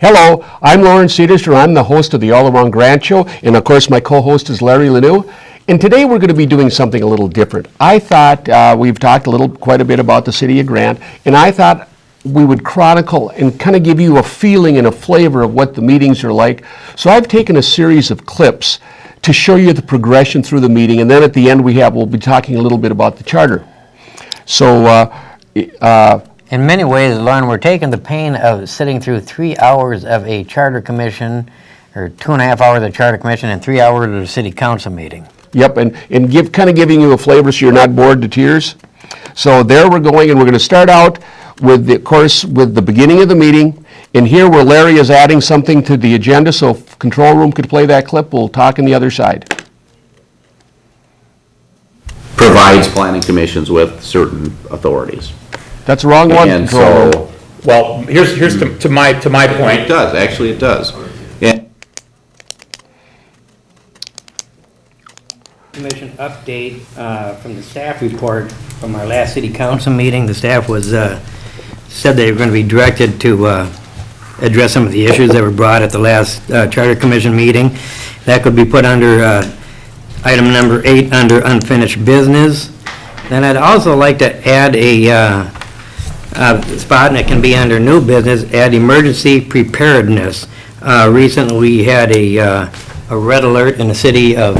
Hello, I'm Loren Sederstrom. I'm the host of the All Around Grant Show, and of course my co-host is Larry Lanou. And today we're going to be doing something a little different. I thought we've talked quite a bit about the city of Grant, and I thought we would chronicle and kind of give you a feeling and a flavor of what the meetings are like. So I've taken a series of clips to show you the progression through the meeting, and then at the end we'll be talking a little bit about the charter. So. In many ways, Loren, we're taking the pain of sitting through 3 hours of a charter commission, or 2.5 hours of charter commission, and 3 hours of a city council meeting. Yep, and giving you a flavor so you're not bored to tears. So there we're going, and we're going to start out with the beginning of the meeting. And here where Larry is adding something to the agenda, so if control room could play that clip, we'll talk on the other side. Provides planning commissions with certain authorities. That's the wrong one. And control room. so, Well, here's to my point. it does, actually it does. And Commission update from the staff report from our last city council meeting. The staff was said they were going to be directed to address some of the issues that were brought at the last charter commission meeting. That could be put under item number 8 under unfinished business. Then I'd also like to add a spot, and it can be under new business, add emergency preparedness. Recently we had a red alert in the city of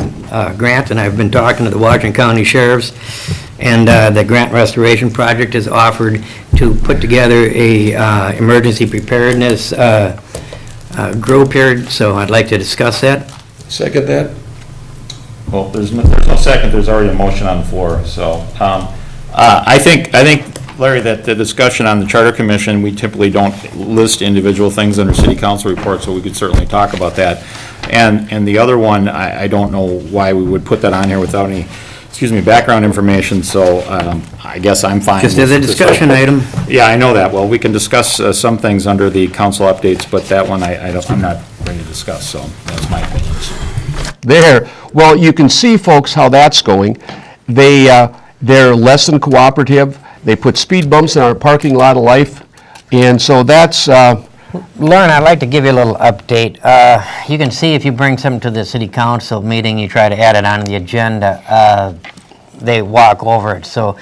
Grant, and I've been talking to the Washington County Sheriffs, and the Grant Restoration Project has offered to put together a emergency preparedness group here, so I'd like to discuss that. Second that. Well, there's no second, there's already a motion on the floor, so, I think, Larry, that the discussion on the Charter Commission, we typically don't list individual things under city council reports, so we could certainly talk about that. And the other one, I don't know why we would put that on here without any, background information, so, I guess I'm fine. Just as a discussion item. Yeah, I know that. Well, we can discuss some things under the council updates, but that one I'm not ready to discuss, so that's my opinions. There. Well, you can see, folks, how that's going. They're less than cooperative. They put speed bumps in our parking lot of life, and so that's. Loren, I'd like to give you a little update. You can see if you bring something to the city council meeting, you try to add it on the agenda, they walk over it. So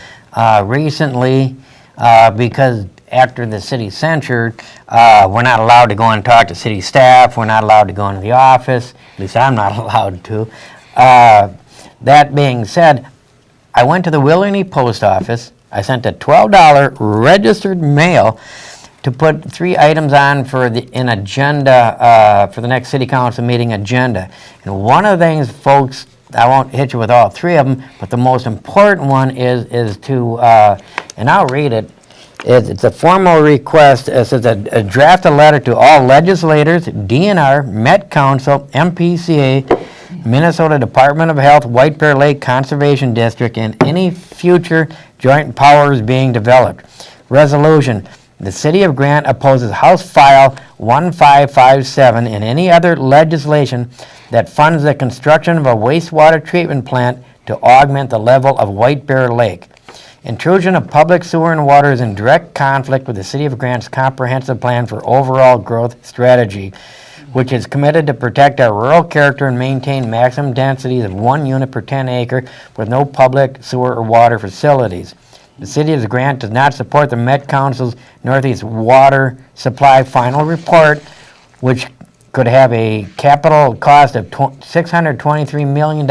recently, because after the city censured, we're not allowed to go and talk to city staff, we're not allowed to go into the office, at least I'm not allowed to. That being said, I went to the Willingney Post Office, I sent a $12 registered mail to put 3 items on for an agenda for the next city council meeting agenda. And one of the things, folks, I won't hit you with all 3 of them, but the most important one is to, and I'll read it. It's a formal request. It says a draft a letter to all legislators, DNR, Met Council, MPCA, Minnesota Department of Health, White Bear Lake Conservation District, and any future joint powers being developed. Resolution. The City of Grant opposes House File 1557 and any other legislation that funds the construction of a wastewater treatment plant to augment the level of White Bear Lake. Intrusion of public sewer and water is in direct conflict with the City of Grant's comprehensive plan for overall growth strategy, which is committed to protect our rural character and maintain maximum densities of 1 unit per 10 acre with no public sewer or water facilities. The City of Grant does not support the Met Council's Northeast Water Supply final report, which could have a capital cost of $623 million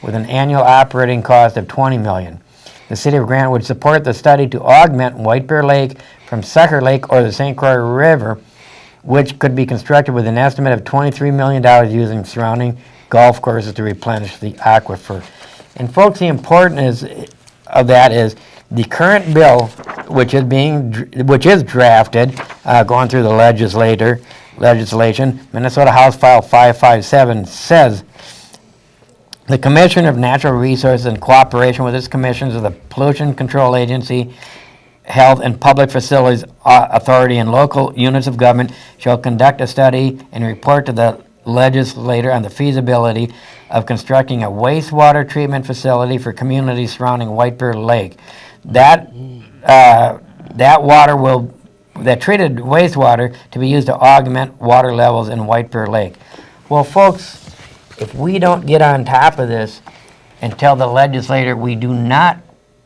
with an annual operating cost of $20 million. The City of Grant would support the study to augment White Bear Lake from Sucker Lake or the St. Croix River, which could be constructed with an estimate of $23 million using surrounding golf courses to replenish the aquifer. And folks, the importance of that is the current bill, which is drafted, going through the legislation, Minnesota House File 557 says the Commission of Natural Resources, in cooperation with its commissions of the Pollution Control Agency, Health and Public Facilities Authority, and local units of government, shall conduct a study and report to the legislator on the feasibility of constructing a wastewater treatment facility for communities surrounding White Bear Lake. That water will that treated wastewater to be used to augment water levels in White Bear Lake. Well, folks, if we don't get on top of this and tell the legislator we do not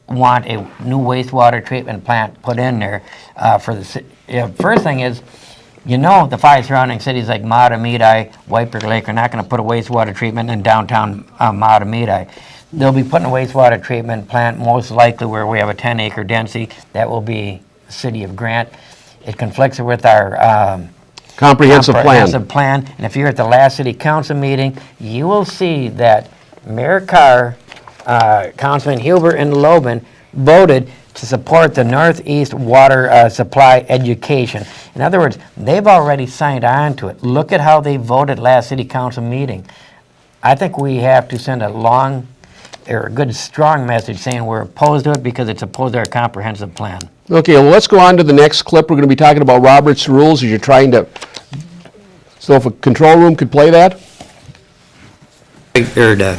want a new wastewater treatment plant put in there for the city. First thing is, the 5 surrounding cities like Matamidi, White Bear Lake are not going to put a wastewater treatment in downtown Matamidi. They'll be putting a wastewater treatment plant most likely where we have a 10-acre density. That will be the city of Grant. It conflicts with our Comprehensive plan. And if you're at the last city council meeting, you will see that Mayor Carr, Councilman Huber, and Loban voted to support the Northeast Water Supply Education. In other words, they've already signed on to it. Look at how they voted last city council meeting. I think we have to send a good, strong message saying we're opposed to it because it's opposed to our comprehensive plan. Okay, well, let's go on to the next clip. We're going to be talking about Robert's rules as you're trying to, so if a control room could play that. Or to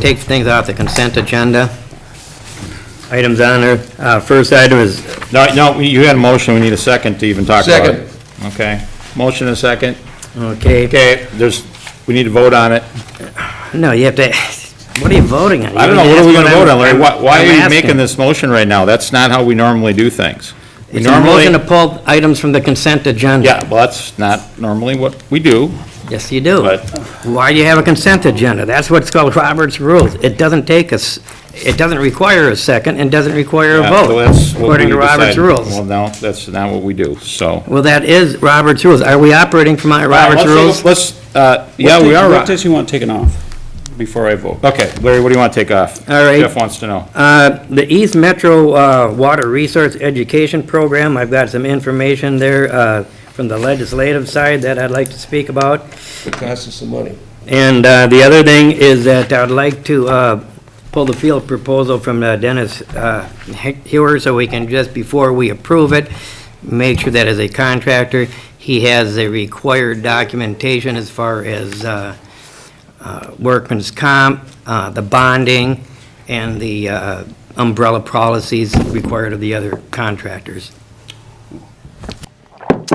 take things off the consent agenda. Items on there. First item is... No, you had a motion, we need a second to even talk about it. Second. Okay, motion and a second. Okay. Okay, we need to vote on it. No, you have to... What are you voting on? I don't know, what are we gonna vote on, Larry? Why are you making this motion right now? That's not how we normally do things. We It's a motion to pull items from the consent agenda. Yeah, well, that's not normally what we do, Yes, you do. but, Why do you have a consent agenda? That's what's called Robert's Rules. It doesn't require a second and doesn't require a yeah, vote, so that's what we according to Robert's decided. Rules. Well, no, that's not what we do, so. Well, that is Robert's Rules. Are we operating from Robert's Rules? Yeah, we are. What does you want taken off before I vote? Okay, Larry, what do you want to take off? All right. Jeff wants to know. The East Metro Water Resource Education Program, I've got some information there from the legislative side that I'd like to speak about. It costs us some money. And the other thing is that I'd like to pull the field proposal from Dennis Hewer so we can, just before we approve it, make sure that as a contractor, he has the required documentation as far as workman's comp, the bonding, and the umbrella policies required of the other contractors.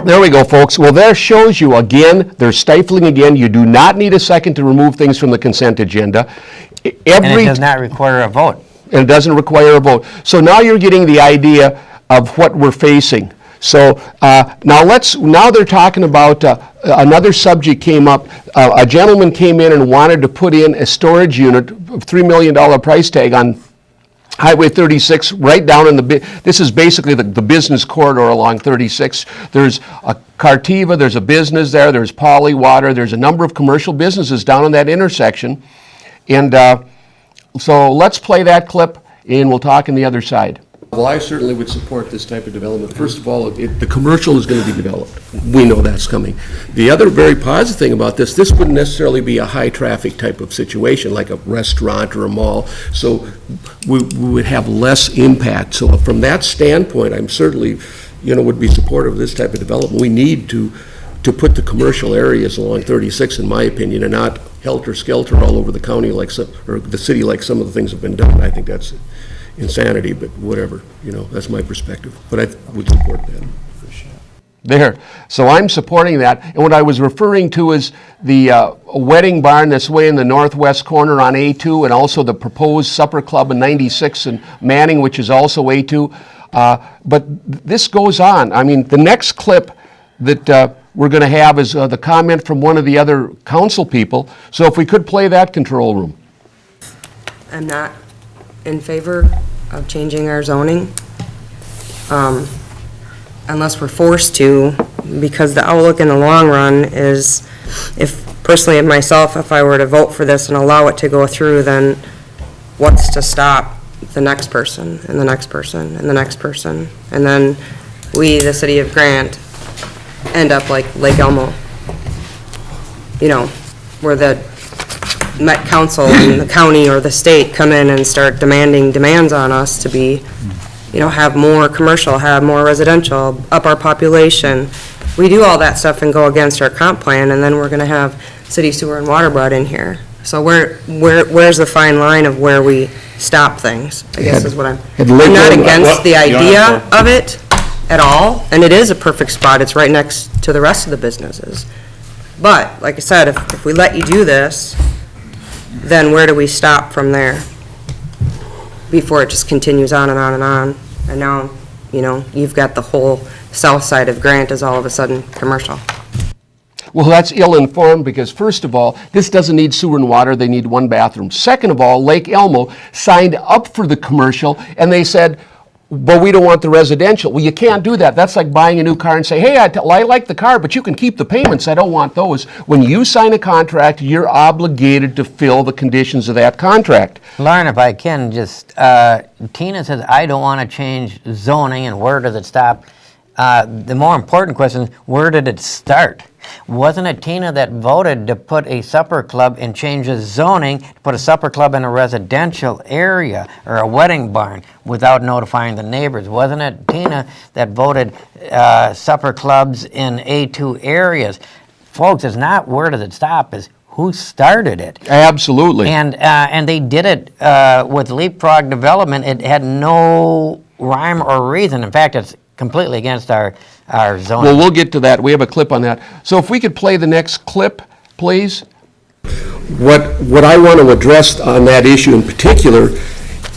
There we go, folks. Well, there shows you again, they're stifling again. You do not need a second to remove things from the consent agenda. And it does not require a vote. And it doesn't require a vote. So now you're getting the idea of what we're facing. So now they're talking about another subject came up. A gentleman came in and wanted to put in a storage unit, $3 million price tag on Highway 36, right down in this is basically the business corridor along 36. There's a Cartiva, there's a business there, there's Poly Water, there's a number of commercial businesses down in that intersection. And so let's play that clip and we'll talk on the other side. Well, I certainly would support this type of development. First of all, the commercial is going to be developed. We know that's coming. The other very positive thing about this wouldn't necessarily be a high-traffic type of situation, like a restaurant or a mall, so we would have less impact. So from that standpoint, I'm certainly, would be supportive of this type of development. We need to put the commercial areas along 36, in my opinion, and not helter-skelter all over the county or the city like some of the things have been done. I think that's insanity, but whatever, that's my perspective. But I would support that. There. So I'm supporting that. And what I was referring to is the wedding barn that's way in the northwest corner on A2, and also the proposed supper club in 96 in Manning, which is also A2. But this goes on. I mean, the next clip that we're going to have is the comment from one of the other council people. So if we could play that, control room. I'm not in favor of changing our zoning, unless we're forced to, because the outlook in the long run is, if myself, if I were to vote for this and allow it to go through, then what's to stop the next person, and the next person, and the next person? And then we, the city of Grant, end up like Lake Elmo, where the Met Council and the county or the state come in and start demands on us to be, have more commercial, have more residential, up our population. We do all that stuff and go against our comp plan, and then we're gonna have city sewer and water brought in here. So where's the fine line of where we stop things, I guess is what I'm not against the idea of it, at all, and it is a perfect spot. It's right next to the rest of the businesses. But, like I said, if we let you do this, then where do we stop from there? Before it just continues on and on and on. And now, you've got the whole south side of Grant is all of a sudden commercial. Well, that's ill-informed because, first of all, this doesn't need sewer and water, they need one bathroom. Second of all, Lake Elmo signed up for the commercial, and they said, but we don't want the residential. Well, you can't do that. That's like buying a new car and say, hey, I like the car, but you can keep the payments. I don't want those. When you sign a contract, you're obligated to fill the conditions of that contract. Loren, if I can, just, Tina says, I don't want to change zoning, and where does it stop? The more important question is, where did it start? Wasn't it Tina that voted to put a supper club and change the zoning to put a supper club in a residential area or a wedding barn without notifying the neighbors? Wasn't it Tina that voted supper clubs in A2 areas? Folks, it's not where does it stop, it's who started it. Absolutely. And they did it with leapfrog development. It had no rhyme or reason. In fact, it's completely against our zoning. Well, we'll get to that. We have a clip on that. So if we could play the next clip, please. What I want to address on that issue in particular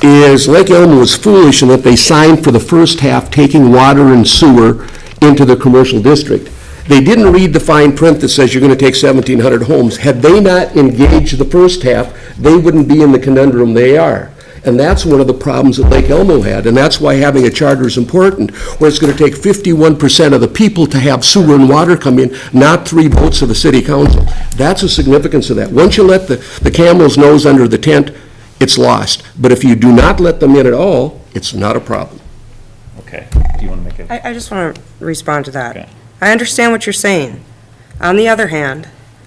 is Lake Elmo was foolish in that they signed for the first half taking water and sewer into the commercial district. They didn't read the fine print that says you're going to take 1,700 homes. Had they not engaged the first half, they wouldn't be in the conundrum they are. And that's one of the problems that Lake Elmo had, and that's why having a charter is important, where it's going to take 51% of the people to have sewer and water come in, not 3 votes of the city council. That's the significance of that. Once you let the camel's nose under the tent, it's lost. But if you do not let them in at all, it's not a problem. Okay, do you want to make a? I just want to respond to that. Okay. I understand what you're saying. On the other hand,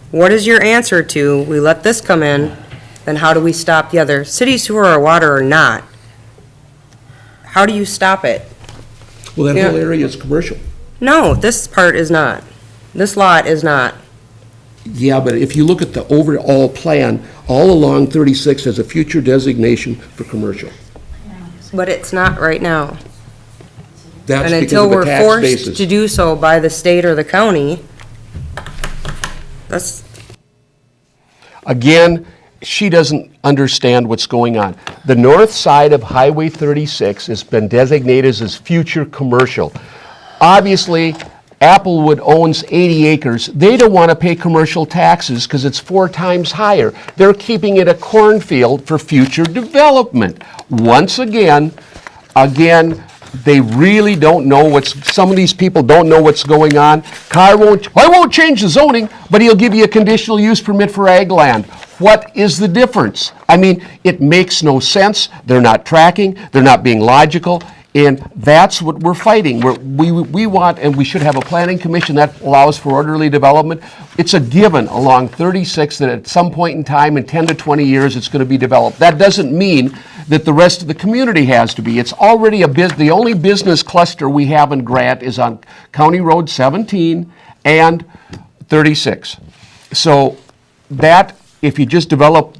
what is your answer to, we let this come in, then how do we stop the other? Cities who are water or not, how do you stop it? Well, that Yeah. whole area is commercial. No, this part is not. This lot is not. Yeah, but if you look at the overall plan, all along 36 has a future designation for commercial. But it's not right now. That's And because until of the we're tax forced basis. to do so by the state or the county, that's, Again, she doesn't understand what's going on. The north side of Highway 36 has been designated as future commercial. Obviously, Applewood owns 80 acres. They don't want to pay commercial taxes because it's 4 times higher. They're keeping it a cornfield for future development. Once again, they really don't know some of these people don't know what's going on. I won't change the zoning, but he'll give you a conditional use permit for ag land. What is the difference? I mean, it makes no sense. They're not tracking, they're not being logical, and that's what we're fighting. We want, and we should have a planning commission that allows for orderly development. It's a given along 36 that at some point in time, in 10 to 20 years, it's going to be developed. That doesn't mean that the rest of the community has to be. It's already the only business cluster we have in Grant is on County Road 17 and 36. So that, if you just develop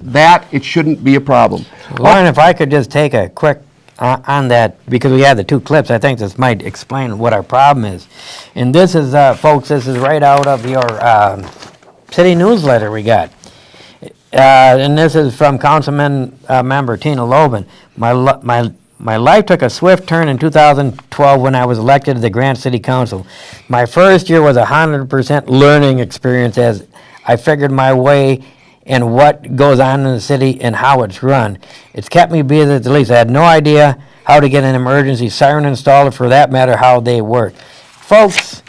that, it shouldn't be a problem. Loren, if I could just take a quick on that, because we have the 2 clips, I think this might explain what our problem is. And this is, folks, this is right out of your city newsletter we got. And this is from Councilman member Tina Loban. My life took a swift turn in 2012 when I was elected to the Grant City Council. My first year was a 100% learning experience as I figured my way in what goes on in the city and how it's run. It's kept me busy at the least. I had no idea how to get an emergency siren installed, or for that matter, how they work. Folks,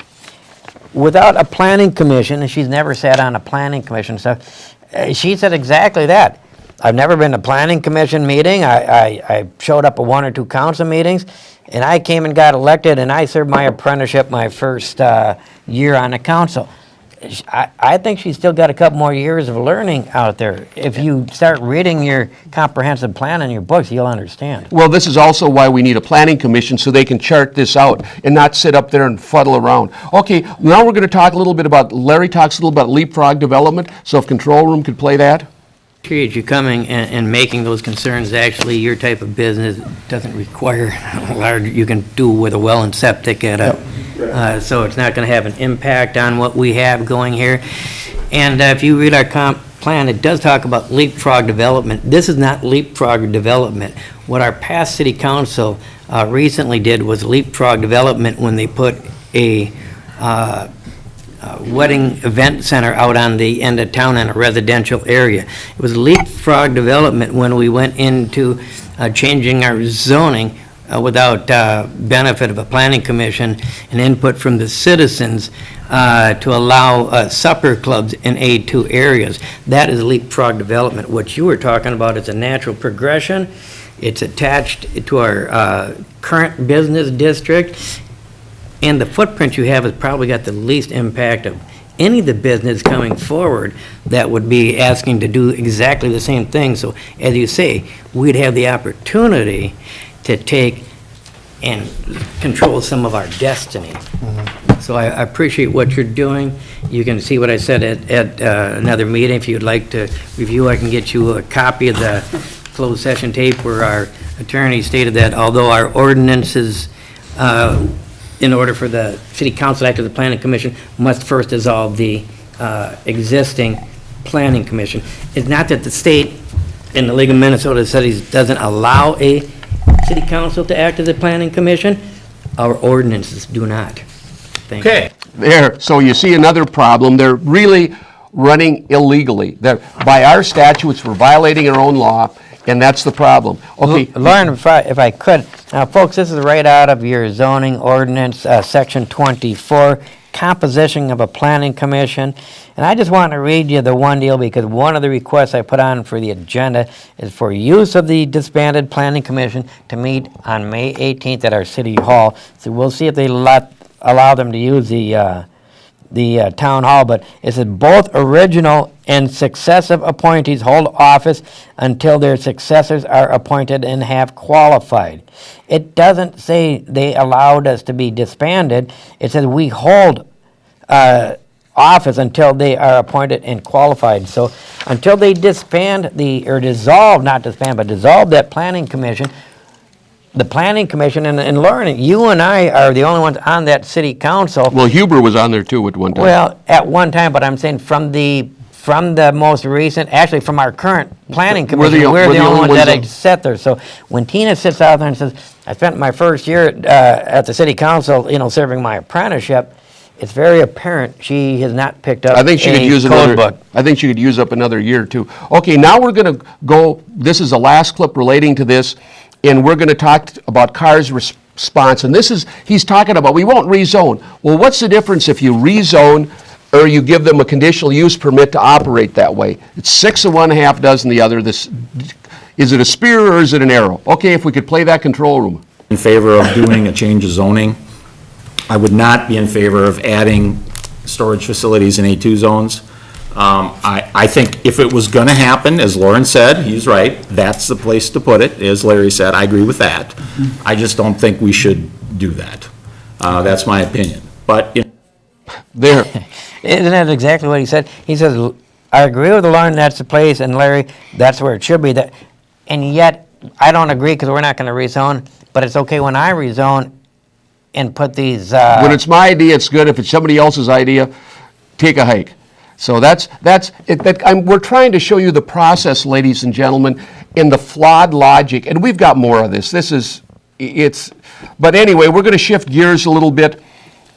without a planning commission, and she's never sat on a planning commission stuff, she said exactly that. I've never been to a planning commission meeting. I showed up at 1 or 2 council meetings, and I came and got elected, and I served my apprenticeship my first year on the council. I think she's still got a couple more years of learning out there. If you start reading your comprehensive plan in your books, you'll understand. Well, this is also why we need a planning commission so they can chart this out and not sit up there and fuddle around. Okay, now we're going to talk a little bit about, Larry talks a little about leapfrog development, so if control room could play that. appreciate you coming and making those concerns. Actually, your type of business doesn't require large, you can do with a well and septic at a, so it's not going to have an impact on what we have going here. And if you read our comp plan, it does talk about leapfrog development. This is not leapfrog development. What our past city council recently did was leapfrog development when they put a wedding event center out on the end of town in a residential area. It was leapfrog development when we went into changing our zoning without benefit of a planning commission and input from the citizens to allow supper clubs in A2 areas. That is leapfrog development. What you were talking about is a natural progression. It's attached to our current business district. And the footprint you have has probably got the least impact of any of the business coming forward that would be asking to do exactly the same thing. So, as you say, we'd have the opportunity to take and control some of our destiny. So I appreciate what you're doing. You can see what I said at another meeting. If you'd like to review, I can get you a copy of the closed session tape where our attorney stated that although our ordinances, in order for the city council to act as the planning commission, must first dissolve the existing planning commission. It's not that the state in the League of Minnesota Cities doesn't allow a city council to act as a planning commission. Our ordinances do not. Thank you. Okay. There, so you see another problem. They're really running illegally. They're, by our statutes, we're violating our own law, and that's the problem. Okay. Loren, if I could, folks, this is right out of your zoning ordinance, section 24, composition of a planning commission. And I just want to read you the one deal because one of the requests I put on for the agenda is for use of the disbanded planning commission to meet on May 18th at our city hall. So we'll see if they allow them to use the town hall, but it says both original and successive appointees hold office until their successors are appointed and have qualified. It doesn't say they allowed us to be disbanded. It says we hold office until they are appointed and qualified. So until they disband or dissolve, not disband, but dissolve that planning commission, the planning commission, and Loren, you and I are the only ones on that city council. Well, Huber was on there too at one time. Well, at one time, but I'm saying from the most recent, actually from our current planning commission, we're the only ones that sit there. So when Tina sits out there and says, I spent my first year at the city council, serving my apprenticeship, it's very apparent she has not picked up I think she could use code book. I think she could use up another year or two. Okay, now we're going to go, this is the last clip relating to this, and we're going to talk about Carr's response. And this is, he's talking about, we won't rezone. Well, what's the difference if you rezone or you give them a conditional use permit to operate that way? It's 6 of one, half dozen the other. This, is it a spear or is it an arrow? Okay, if we could play that control room. In favor of doing a change of zoning. I would not be in favor of adding storage facilities in A2 zones. I think if it was going to happen, as Loren said, he's right, that's the place to put it. As Larry said, I agree with that. I just don't think we should do that. That's my opinion. But There. Isn't that exactly what he said? He says, I agree with Loren, that's the place, and Larry, that's where it should be. And yet, I don't agree because we're not going to rezone, but it's okay when I rezone and put these... When it's my idea, it's good. If it's somebody else's idea, take a hike. So that's it. We're trying to show you the process, ladies and gentlemen, in the flawed logic, and we've got more of this. But anyway, we're going to shift gears a little bit.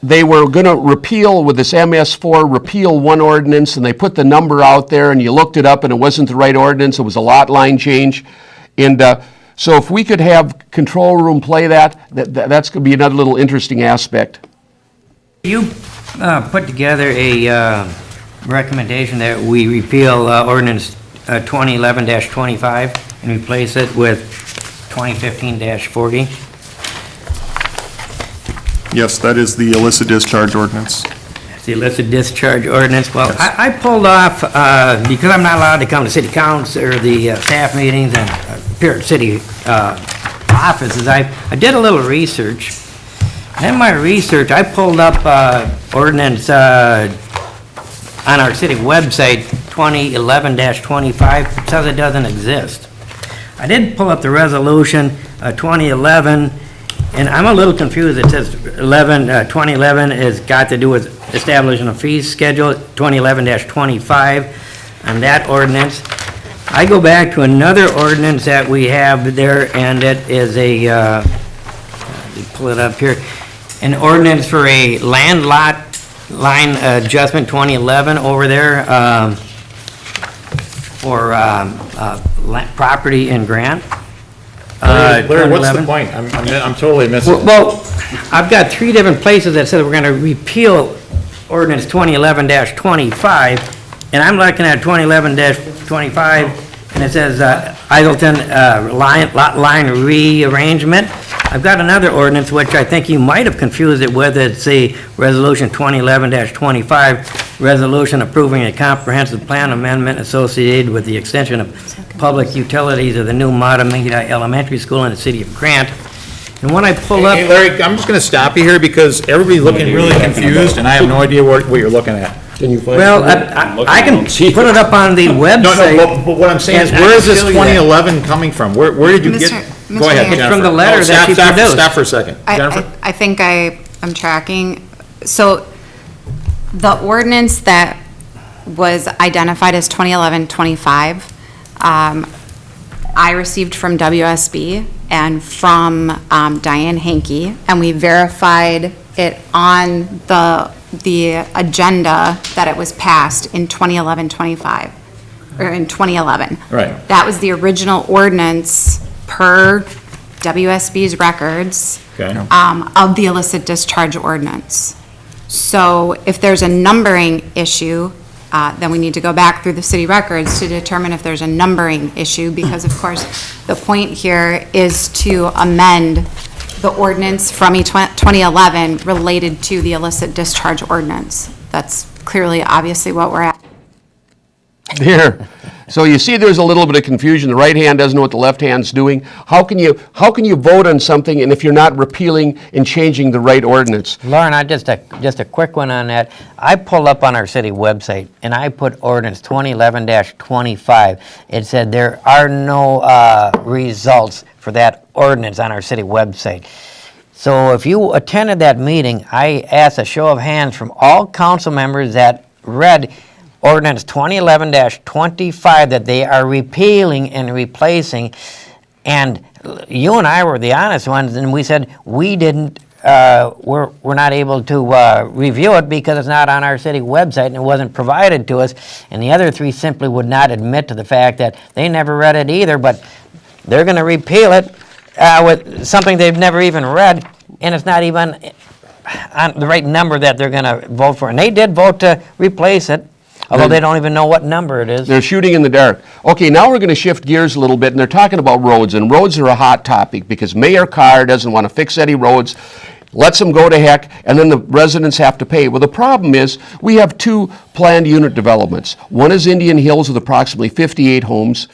They were going to repeal, with this MS4, repeal one ordinance, and they put the number out there, and you looked it up, and it wasn't the right ordinance. It was a lot line change. And so if we could have control room play that's going to be another little interesting aspect. You put together a recommendation that we repeal ordinance 2011-25 and replace it with 2015-40. Yes, that is the illicit discharge ordinance. It's the illicit discharge ordinance. Well, I pulled off, because I'm not allowed to come to city council or the staff meetings and appear at city offices, I did a little research. And in my research, I pulled up ordinance on our city website, 2011-25, says it doesn't exist. I did pull up the resolution, 2011, and I'm a little confused. It says 2011 has got to do with establishing a fee schedule, 2011-25, on that ordinance. I go back to another ordinance that we have there, and it is a, let me pull it up here, an ordinance for a land lot line adjustment, 2011, over there, for property in Grant. Larry, what's the 2011. point? I'm totally missing it. Well, I've got three different places that said we're going to repeal ordinance 2011-25, and I'm looking at 2011-25, and it says Iselton lot line rearrangement. I've got another ordinance, which I think you might have confused it with. It's a resolution 2011-25, resolution approving a comprehensive plan amendment associated with the extension of public utilities of the new Matamita Elementary School in the city of Grant. And when I pull up... Hey, Larry, I'm just going to stop you here because everybody's looking really confused, and I have no idea what you're looking at. Can you find? Well, I can put it up on the website. No, but what I'm saying is, And where is this I can show you that. 2011 coming from? Where did you get? Mr. Go ahead, Mayor. Jennifer. It's from the letter that she produced. Stop for a second. Jennifer? I think I'm tracking. So the ordinance that was identified as 2011-25, I received from WSB and from Diane Hankey, and we verified it on the agenda that it was passed in 2011-25, or in 2011. Right. That was the original ordinance per WSB's records Okay. of the illicit discharge ordinance. So if there's a numbering issue, then we need to go back through the city records to determine if there's a numbering issue, because of course, the point here is to amend the ordinance from 2011 related to the illicit discharge ordinance. That's clearly, obviously, what we're at. There. So you see there's a little bit of confusion. The right hand doesn't know what the left hand's doing. How can you vote on something and if you're not repealing and changing the right ordinance? Lauren, just a quick one on that. I pulled up on our city website, and I put ordinance 2011-25. It said there are no results for that ordinance on our city website. So if you attended that meeting, I asked a show of hands from all council members that read ordinance 2011-25 that they are repealing and replacing. And you and I were the honest ones, and we said we didn't, we're not able to review it because it's not on our city website and it wasn't provided to us. And the other three simply would not admit to the fact that they never read it either, but they're going to repeal it with something they've never even read, and it's not even on the right number that they're going to vote for. And they did vote to replace it, although they don't even know what number it is. They're shooting in the dark. Okay, now we're going to shift gears a little bit, and they're talking about roads, and roads are a hot topic because Mayor Carr doesn't want to fix any roads, lets them go to heck, and then the residents have to pay. Well, the problem is we have two planned unit developments. One is Indian Hills with approximately 58 homes,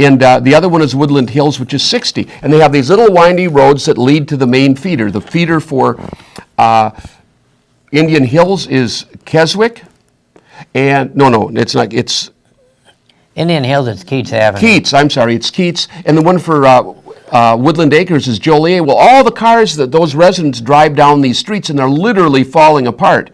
and the other one is Woodland Hills, which is 60. And they have these little windy roads that lead to the main feeder. The feeder for Indian Hills is Keswick, and no, it's not. It's Indian Hills, it's Keats Avenue. Keats. I'm sorry, it's Keats, and the one for Woodland Acres is Joliet. Well, all the cars that those residents drive down these streets, and they're literally falling apart.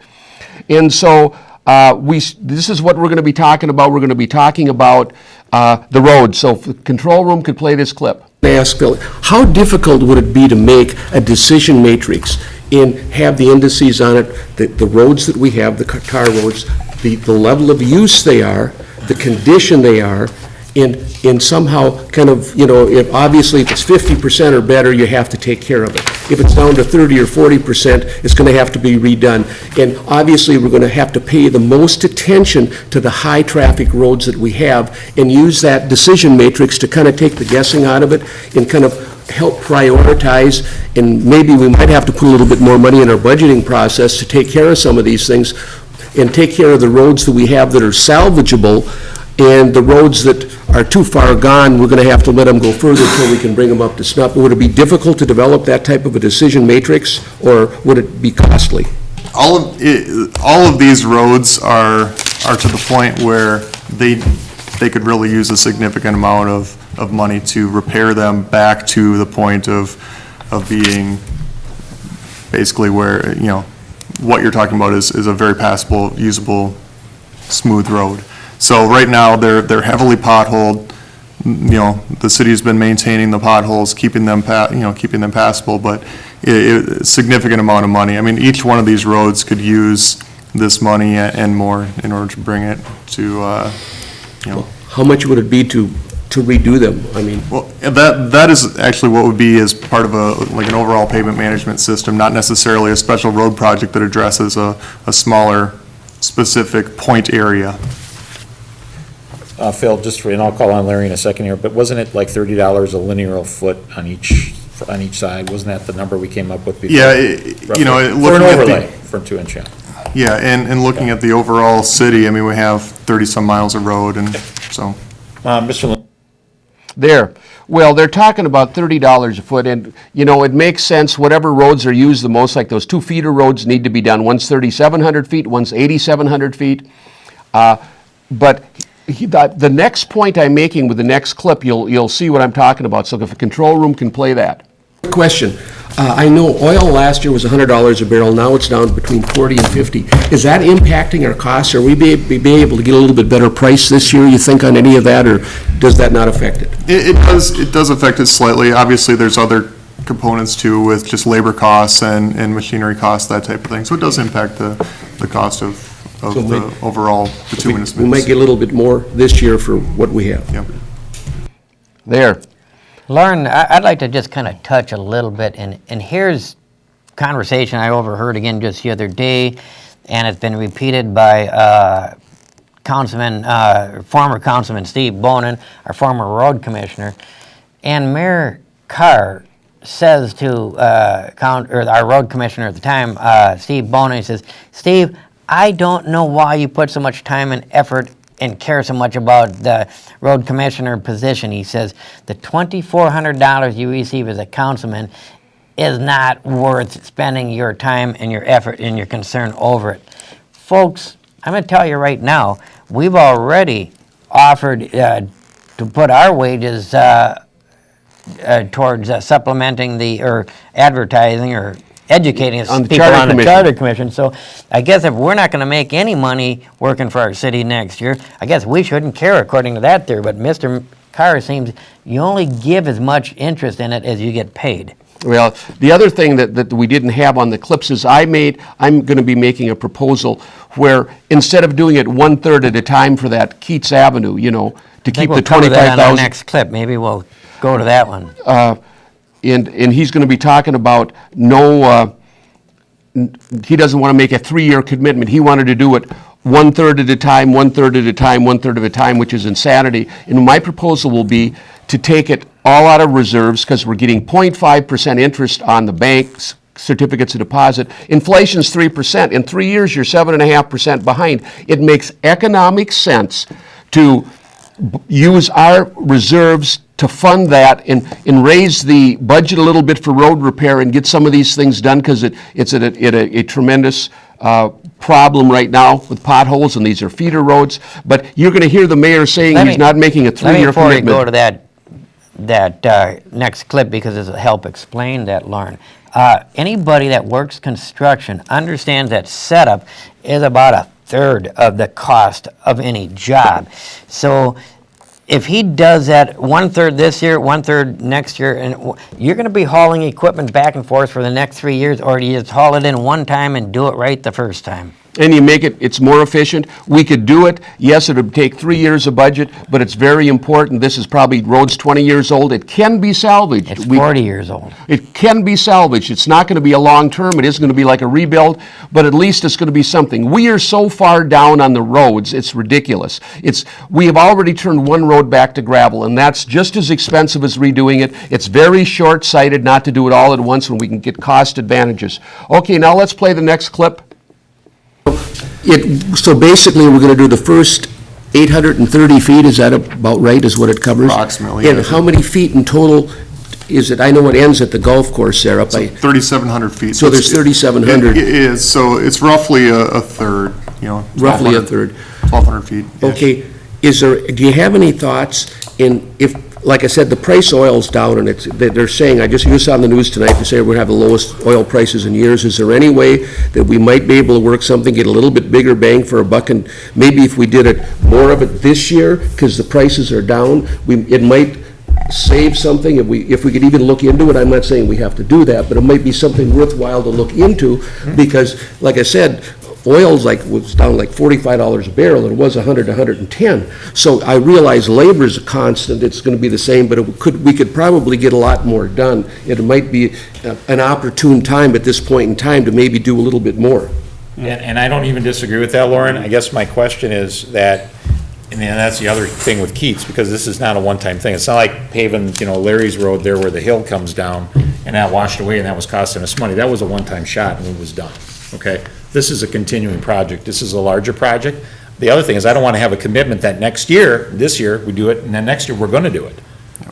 And so this is what we're going to be talking about. We're going to be talking about the road. So if the control room could play this clip. I asked Bill, how difficult would it be to make a decision matrix and have the indices on it, the roads that we have, the tar roads, the level of use they are, the condition they are, and somehow kind of, if obviously if it's 50% or better, you have to take care of it. If it's down to 30 or 40%, it's going to have to be redone. And obviously, we're going to have to pay the most attention to the high-traffic roads that we have and use that decision matrix to kind of take the guessing out of it and kind of help prioritize, and maybe we might have to put a little bit more money in our budgeting process to take care of some of these things and take care of the roads that we have that are salvageable, and the roads that are too far gone, we're going to have to let them go further until we can bring them up to snuff. Would it be difficult to develop that type of a decision matrix, or would it be costly? All of these roads are are to the point where they could really use a significant amount of money to repair them back to the point of being basically where, what you're talking about is a very passable, usable, smooth road. So right now, they're heavily potholed. The city's been maintaining the potholes, keeping them passable, but a significant amount of money. I mean, each one of these roads could use this money and more in order to bring it to, How much would it be to redo them? I mean, Well, that is actually what would be as part of like an overall pavement management system, not necessarily a special road project that addresses a smaller, specific point area. Phil, and I'll call on Larry in a second here, but wasn't it like $30 a linear foot on each side? Wasn't that the number we came up with before? Yeah, Roughly? For an looking at overlay, for 2-inch, yeah. Yeah, and looking at the overall city, I mean, we have 30-some miles of road, and so. Mr. Lin- there. Well, they're talking about $30 a foot, and, it makes sense, whatever roads are used the most, like those 2 feeder roads need to be done. One's 3,700 feet, one's 8,700 feet. But the next point I'm making with the next clip, you'll see what I'm talking about, so if a control room can play that. Question. I know oil last year was $100 a barrel, now it's down between 40 and 50. Is that impacting our costs? Are we be able to get a little bit better price this year, you think, on any of that, or does that not affect it? It does affect it slightly. Obviously, there's other components too with just labor costs and machinery costs, that type of thing. So it does impact the cost of the overall bituminous mix. We might get a little bit more this year for what we have. Yep. There. Loren, I'd like to just kind of touch a little bit, and here's conversation I overheard again just the other day, and it's been repeated by former Councilman Steve Bonin, our former road commissioner, and Mayor Carr says to our road commissioner at the time, Steve Bonin, he says, "Steve, I don't know why you put so much time and effort and care so much about the road commissioner position." He says, "The $2,400 you receive as a councilman is not worth spending your time and your effort and your concern over it." Folks, I'm going to tell you right now, we've already offered to put our wages towards supplementing or advertising or educating On the people Charter on the Commission. Charter Commission. So I guess if we're not going to make any money working for our city next year, I guess we shouldn't care according to that theory. But Mr. Carr seems you only give as much interest in it as you get paid. Well, the other thing that we didn't have on the clips is I'm going to be making a proposal where instead of doing it 1/3 at a time for that Keats Avenue, to keep the We'll cover that on our 25,000. next clip. Maybe we'll go to that one. And he's going to be talking about he doesn't want to make a 3-year commitment. He wanted to do it 1/3 at a time, 1/3 at a time, 1/3 at a time, which is insanity. And my proposal will be to take it all out of reserves because we're getting 0.5% interest on the bank's certificates of deposit. Inflation's 3%. In 3 years, you're 7.5% behind. It makes economic sense to use our reserves to fund that and raise the budget a little bit for road repair and get some of these things done because it's at a tremendous problem right now with potholes, and these are feeder roads. But you're going to hear the mayor saying he's not making a 3-year Before we commitment. go to that next clip, because it'll help explain that, Loren. Anybody that works construction understands that setup is about 1/3 of the cost of any job. So if he does that 1/3 this year, 1/3 next year, and you're going to be hauling equipment back and forth for the next 3 years, or do you just haul it in one time and do it right the first time? And you make it's more efficient. We could do it. Yes, it would take 3 years of budget, but it's very important. This is probably road's 20 years old. It can be salvaged. It's 40 years old. It can be salvaged. It's not going to be a long term. It isn't going to be like a rebuild, but at least it's going to be something. We are so far down on the roads, it's ridiculous. We have already turned one road back to gravel, and that's just as expensive as redoing it. It's very short-sighted not to do it all at once when we can get cost advantages. Okay, now let's play the next clip. So basically, we're going to do the first 830 feet, is that about right, is what it covers? Approximately, And yes. how many feet in total is it? I know it ends at the golf course there up by, 3,700 feet. So there's 3,700. It is, so it's roughly a third, roughly a 1,200. third. 1,200 feet. Okay, do you have any thoughts in, if, like I said, the price of oil's down, and they're saying, I just saw on the news tonight, they say we're gonna have the lowest oil prices in years. Is there any way that we might be able to work something, get a little bit bigger bang for a buck, and maybe if we did it, more of it this year, because the prices are down, it might save something, if we could even look into it. I'm not saying we have to do that, but it might be something worthwhile to look into, because, like I said, oil's was down like $45 a barrel, and it was 100 to 110. So I realize labor's a constant, it's gonna be the same, but we could probably get a lot more done. It might be an opportune time at this point in time to maybe do a little bit more. And I don't even disagree with that, Loren. I guess my question is that, and that's the other thing with Keats, because this is not a one-time thing. It's not like paving, Larry's Road there where the hill comes down, and that washed away, and that was costing us money. That was a one-time shot, and it was done, okay? This is a continuing project. This is a larger project. The other thing is, I don't want to have a commitment that this year, we do it, and then next year, we're going to do it.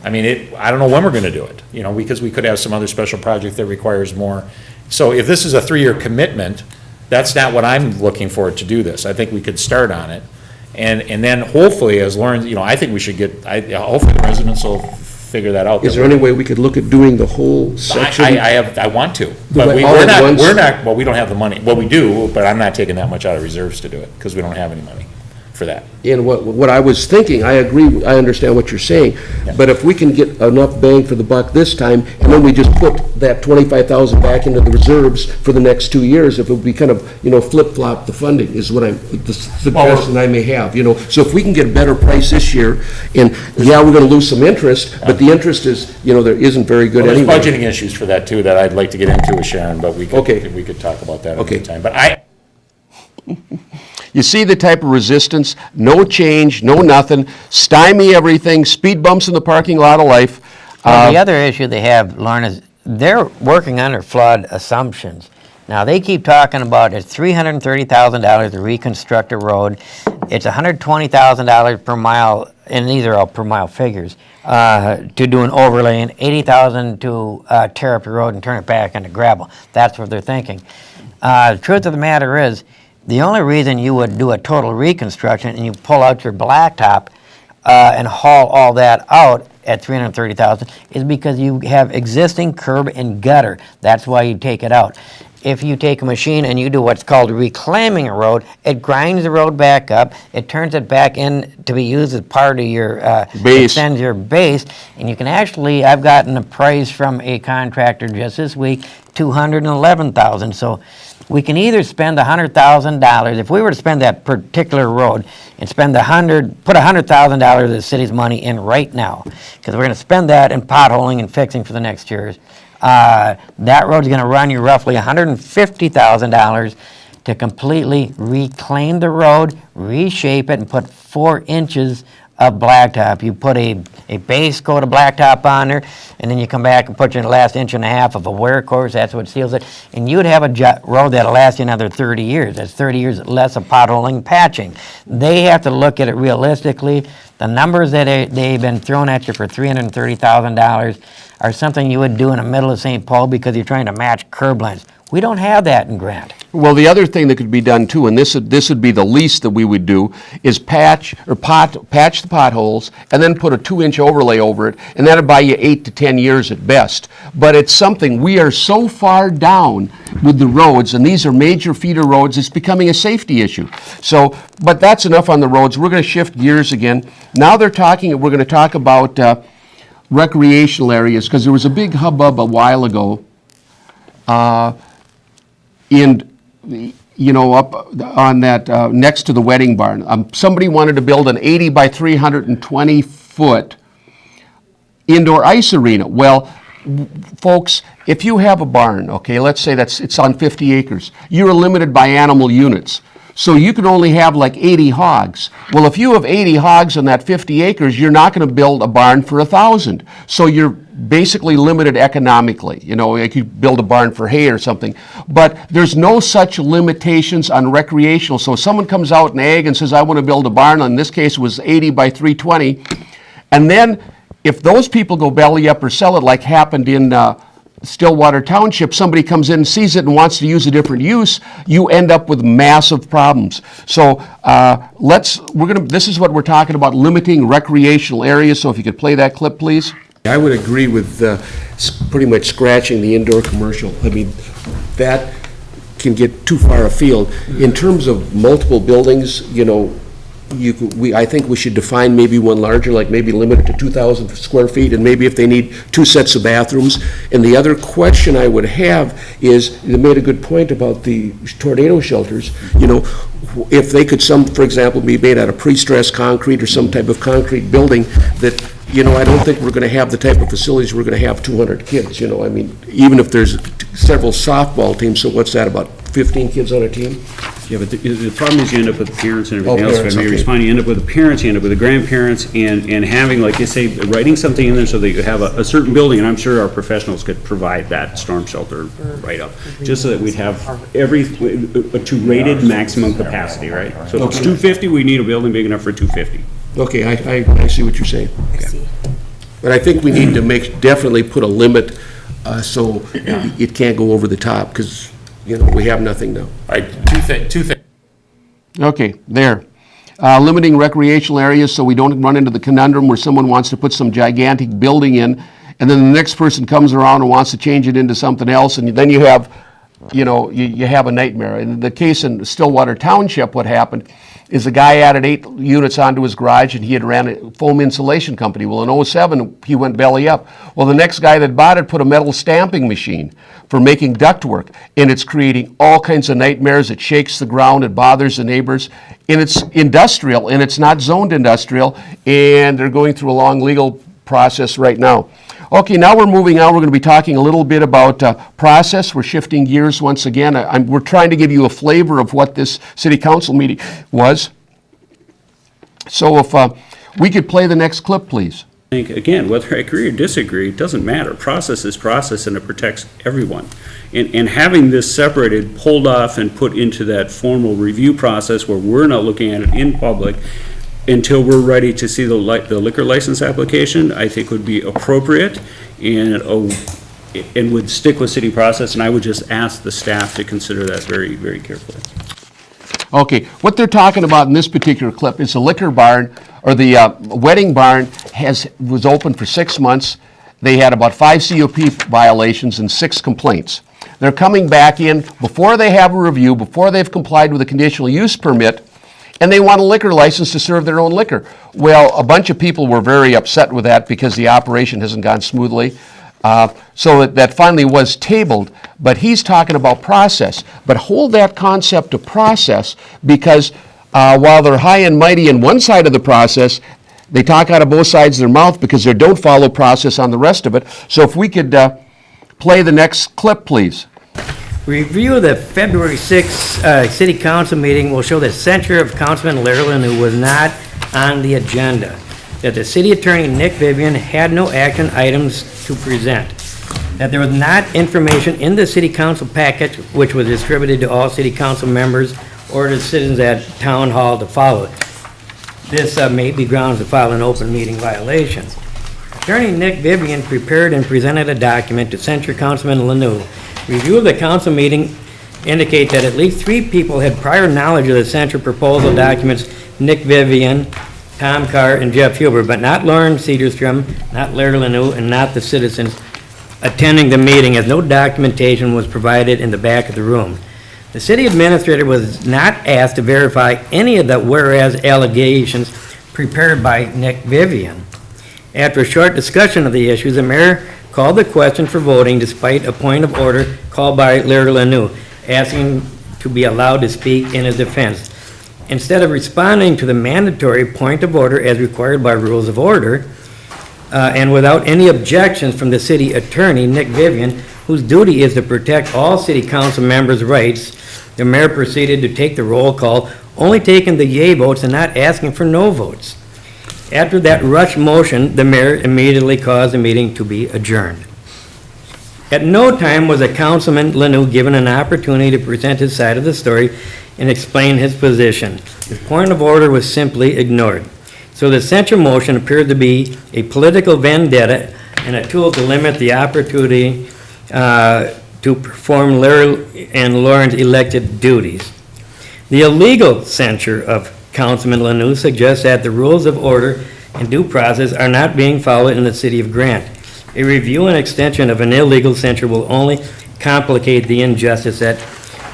I mean, I don't know when we're going to do it, because we could have some other special project that requires more. So if this is a 3-year commitment, that's not what I'm looking for to do this. I think we could start on it. And then hopefully, as Loren, I think we should hopefully the residents will figure that out. Is there any way we could look at doing the whole section? I want to, but All we're at not, once? well, we don't have the money. Well, we do, but I'm not taking that much out of reserves to do it, because we don't have any money for that. And what I was thinking, I agree, I understand what you're saying, but if we can get enough bang for the buck this time, and then we just put that 25,000 back into the reserves for the next 2 years, if it would be kind of, flip-flop the funding, is what the suggestion I may have, So if we can get a better price this year, and we're gonna lose some interest, but the interest is, there isn't very good Well, there's anyway. budgeting issues for that too, that I'd like to get into with Sharon, but we Okay. could talk about that Okay. another time. But You see the type of resistance, no change, no nothing, stymie everything, speed bumps in the parking lot of life. Well, the other issue they have, Lauren, is they're working under flawed assumptions. Now, they keep talking about it's $330,000 to reconstruct a road. It's $120,000 per mile, and these are all per mile figures, to do an overlay, and $80,000 to tear up the road and turn it back into gravel. That's what they're thinking. The truth of the matter is, the only reason you would do a total reconstruction and you pull out your blacktop and haul all that out at $330,000 is because you have existing curb and gutter. That's why you take it out. If you take a machine and you do what's called reclaiming a road, it grinds the road back up, it turns it back in to be used as part of your Base. extends your base, and you can actually, I've gotten a price from a contractor just this week, $211,000. So we can either spend $100,000, if we were to spend that particular road and spend put $100,000 of the city's money in right now, because we're going to spend that in potholing and fixing for the next years. That road's going to run you roughly $150,000 to completely reclaim the road, reshape it, and put 4 inches of blacktop. You put a base coat of blacktop on there, and then you come back and put your last 1.5 inches of a wear course. That's what seals it. And you'd have a road that'll last you another 30 years. That's 30 years less of potholing and patching. They have to look at it realistically. The numbers that they've been thrown at you for $330,000 are something you would do in the middle of St. Paul because you're trying to match curb lines. We don't have that in Grant. Well, the other thing that could be done too, and this would be the least that we would do, is patch the potholes and then put a 2-inch overlay over it, and that'd buy you 8 to 10 years at best. But it's something, we are so far down with the roads, and these are major feeder roads, it's becoming a safety issue. So, but that's enough on the roads. We're going to shift gears again. Now we're going to talk about recreational areas, because there was a big hubbub a while ago up on that, next to the wedding barn. Somebody wanted to build an 80 by 320 foot indoor ice arena. Well, folks, if you have a barn, okay, let's say it's on 50 acres, you're limited by animal units. So you can only have like 80 hogs. Well, if you have 80 hogs on that 50 acres, you're not going to build a barn for 1,000. So you're basically limited economically. You could build a barn for hay or something. But there's no such limitations on recreational. So if someone comes out in ag and says, I want to build a barn, in this case it was 80 by 320, and then if those people go belly up or sell it, like happened in Stillwater Township, somebody comes in and sees it and wants to use a different use, you end up with massive problems. So this is what we're talking about, limiting recreational areas. So if you could play that clip, please. I would agree with pretty much scratching the indoor commercial. I mean, that can get too far afield. In terms of multiple buildings, you know, I think we should define maybe one larger, like maybe limit it to 2,000 square feet, and maybe if they need 2 sets of bathrooms. And the other question I would have is, you made a good point about the tornado shelters. You know, if they could for example, be made out of pre-stressed concrete or some type of concrete building that, you know, I don't think we're going to have the type of facilities we're going to have 200 kids, you know. I mean, even if there's several softball teams, so what's that, about 15 kids on a team? Yeah, but the problem is you end up with the parents and everything Oh, else. parents, If I may okay. respond, you end up with the parents, you end up with the grandparents, and having, like you say, writing something in there so that you have a certain building, and I'm sure our professionals could provide that storm shelter write-up, just so that we'd have to rated maximum capacity, right? So if it's 250, we need a building big enough for 250. Okay, I see what you're saying. I see. But I think we need to definitely put a limit so it can't go over the top, because, you know, we have nothing now. All right, two things. Okay, there. Limiting recreational areas so we don't run into the conundrum where someone wants to put some gigantic building in, and then the next person comes around and wants to change it into something else, and then you have, you know, you have a nightmare. In the case in Stillwater Township, what happened is the guy added 8 units onto his garage, and he had ran a foam insulation company. Well, in '07, he went belly up. Well, the next guy that bought it put a metal stamping machine for making ductwork, and it's creating all kinds of nightmares. It shakes the ground, it bothers the neighbors, and it's industrial, and it's not zoned industrial, and they're going through a long legal process right now. Okay, now we're moving on. We're going to be talking a little bit about process. We're shifting gears once again. We're trying to give you a flavor of what this city council meeting was. So if we could play the next clip, please. I think, again, whether I agree or disagree, it doesn't matter. Process is process, and it protects everyone. And having this separated, pulled off, and put into that formal review process where we're not looking at it in public until we're ready to see the liquor license application, I think would be appropriate and would stick with city process, and I would just ask the staff to consider that very, very carefully. Okay, what they're talking about in this particular clip is the liquor barn, or the wedding barn was open for 6 months. They had about 5 COP violations and 6 complaints. They're coming back in before they have a review, before they've complied with a conditional use permit, and they want a liquor license to serve their own liquor. Well, a bunch of people were very upset with that because the operation hasn't gone smoothly. So that finally was tabled, but he's talking about process. But hold that concept of process, because while they're high and mighty in one side of the process, they talk out of both sides of their mouth because they don't follow process on the rest of it. So if we could play the next clip, please. Review of the February 6th City Council meeting will show that censure of Councilman Larry Lanu was not on the agenda, that the City Attorney Nick Vivian had no action items to present, that there was not information in the City Council package which was distributed to all City Council members or to citizens at Town Hall to follow it. This may be grounds to file an open meeting violation. Attorney Nick Vivian prepared and presented a document to censure Councilman Lanu. Review of the council meeting indicate that at least 3 people had prior knowledge of the censure proposal documents: Nick Vivian, Tom Carr, and Jeff Huber, but not Loren Sederstrom, not Larry Lanu, and not the citizens attending the meeting, as no documentation was provided in the back of the room. The city administrator was not asked to verify any of the whereas allegations prepared by Nick Vivian. After a short discussion of the issues, the mayor called the question for voting despite a point of order called by Larry Lanu, asking to be allowed to speak in his defense. Instead of responding to the mandatory point of order as required by rules of order, and without any objections from the city attorney, Nick Vivian, whose duty is to protect all city council members' rights, the mayor proceeded to take the roll call, only taking the yea votes and not asking for no votes. After that rush motion, the mayor immediately caused the meeting to be adjourned. At no time was a Councilman Lanu given an opportunity to present his side of the story and explain his position. His point of order was simply ignored. So the censure motion appeared to be a political vendetta and a tool to limit the opportunity to perform Larry and Loren's elected duties. The illegal censure of Councilman Lanu suggests that the rules of order and due process are not being followed in the city of Grant. A review and extension of an illegal censure will only complicate the injustice that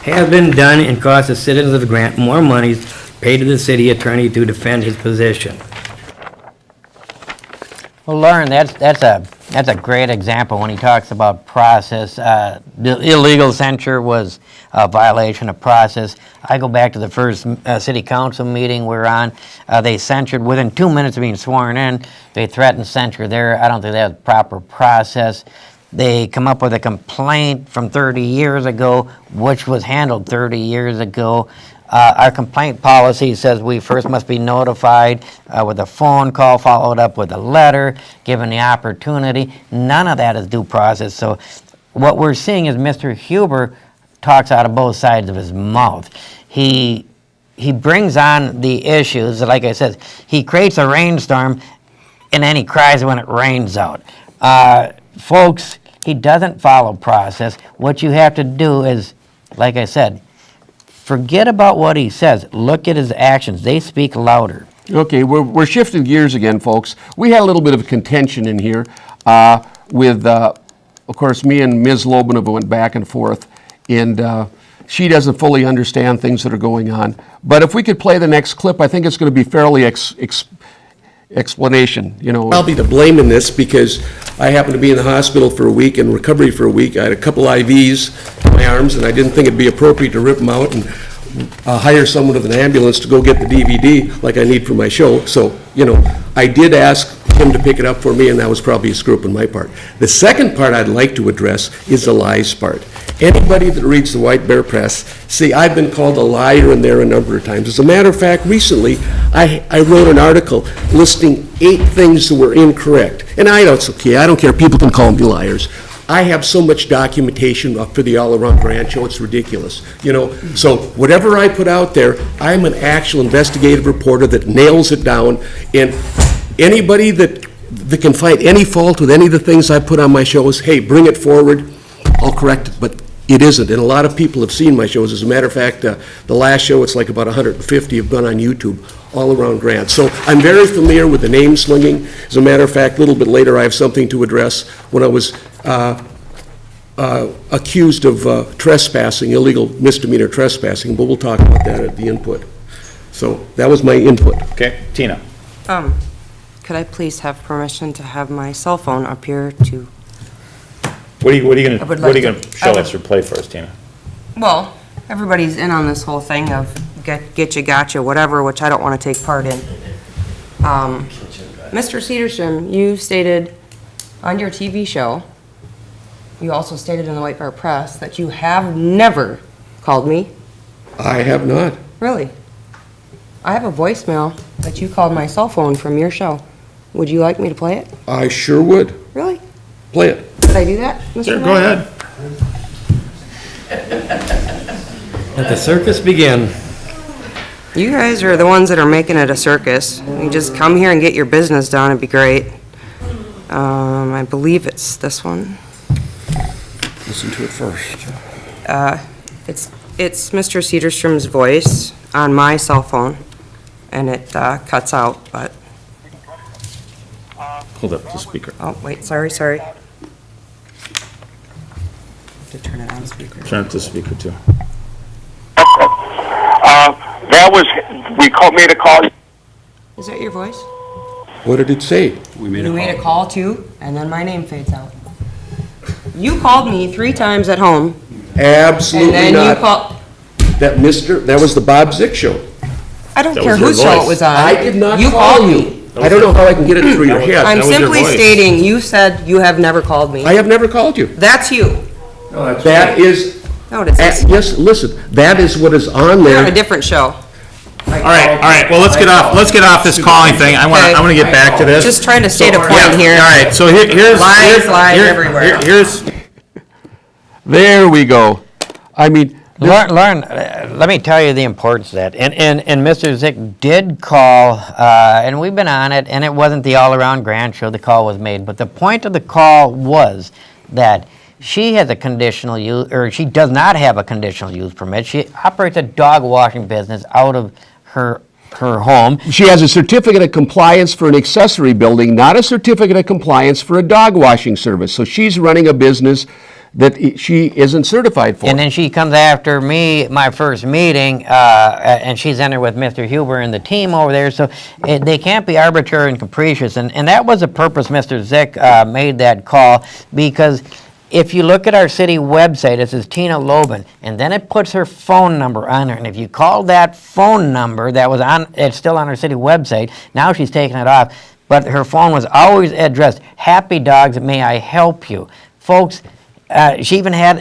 has been done and cost the citizens of Grant more monies paid to the city attorney to defend his position. Well, Loren, that's a great example when he talks about process. The illegal censure was a violation of process. I go back to the first city council meeting we're on. They censured within 2 minutes of being sworn in. They threatened censure there. I don't think that was proper process. They come up with a complaint from 30 years ago, which was handled 30 years ago. Our complaint policy says we first must be notified with a phone call, followed up with a letter, given the opportunity. None of that is due process. So what we're seeing is Mr. Huber talks out of both sides of his mouth. He brings on the issues, like I said, he creates a rainstorm and then he cries when it rains out. Folks, he doesn't follow process. What you have to do is, like I said, forget about what he says. Look at his actions. They speak louder. Okay, we're shifting gears again, folks. We had a little bit of contention in here with, of course, me and Ms. Lobanov went back and forth, and she doesn't fully understand things that are going on. But if we could play the next clip, I think it's going to be fairly explanation, you know. I'll be to blame in this because I happened to be in the hospital for a week, in recovery for a week. I had a couple IVs in my arms, and I didn't think it'd be appropriate to rip them out and hire someone with an ambulance to go get the DVD like I need for my show. So, you know, I did ask him to pick it up for me, and that was probably a screw up on my part. The second part I'd like to address is the lies part. Anybody that reads the White Bear Press, see, I've been called a liar in there a number of times. As a matter of fact, recently, I wrote an article listing 8 things that were incorrect. And it's okay, I don't care, people can call me liars. I have so much documentation for the All Around Grant Show, it's ridiculous, you know? So whatever I put out there, I'm an actual investigative reporter that nails it down, and anybody that can find any fault with any of the things I put on my shows, hey, bring it forward, I'll correct it, but it isn't, and a lot of people have seen my shows. As a matter of fact, the last show, it's like about 150 have gone on YouTube, All Around Grant. So I'm very familiar with the name slinging. As a matter of fact, a little bit later, I have something to address when I was accused of trespassing, illegal misdemeanor trespassing, but we'll talk about that at the input. So that was my input. Okay, Tina. Could I please have permission to have my cell phone up here to, What are you I gonna, would what are like you gonna to- show I would- us or play for us, Tina? well, everybody's in on this whole thing of getcha, gotcha, whatever, which I don't want to take part in. Mr. Sederstrom, you stated on your TV show, you also stated in the White Bear Press, that you have never called me. I have not. Really? I have a voicemail that you called my cell phone from your show. Would you like me to play it? I sure would. Really? Play it. Did I do that, Mr. Sure, Mayor? go ahead. Let the circus begin. You guys are the ones that are making it a circus. You just come here and get your business done, it'd be great. I believe it's this one. Listen to it first. It's Mr. Sederstrom's voice on my cell phone, and it cuts out, but, Hold up the speaker. oh, wait, sorry. To turn it on speaker. Turn it to speaker too. That was, made a call. Is that your voice? What did it say? You made a call too, and then my name fades out. You called me 3 times at home, and Absolutely then you not. called, That was the Bob Zick show. I don't That care was your whose show voice. it was on. I did not You call called you. me. I don't know how I can get it through your head. I'm That was your simply voice. stating, you said you have never called me. I have never called you. That's you. That is, No, it isn't. yes, listen, that is what is on You're on a there. different show. All right, well, let's get off this calling thing. I wanna get back to this. Just trying to state a Yeah, point here. All right, so here's. Lies, lies here- everywhere. Here's, There we go. I mean, Loren, let me tell you the importance of that. And Mr. Zick did call, and we've been on it, and it wasn't the all-around grant show the call was made. But the point of the call was that She has a conditional use, or she does not have a conditional use permit. She operates a dog washing business out of her home. She has a certificate of compliance for an accessory building, not a certificate of compliance for a dog washing service. So she's running a business that she isn't certified for. And then she comes after me, my first meeting, and she's in there with Mr. Huber and the team over there, so they can't be arbitrary and capricious. And that was the purpose Mr. Zick made that call, because if you look at our city website, it says Tina Loban, and then it puts her phone number on there. And if you call that phone number that was on, it's still on our city website, now she's taken it off, but her phone was always addressed, Happy Dogs, may I help you? Folks, she even had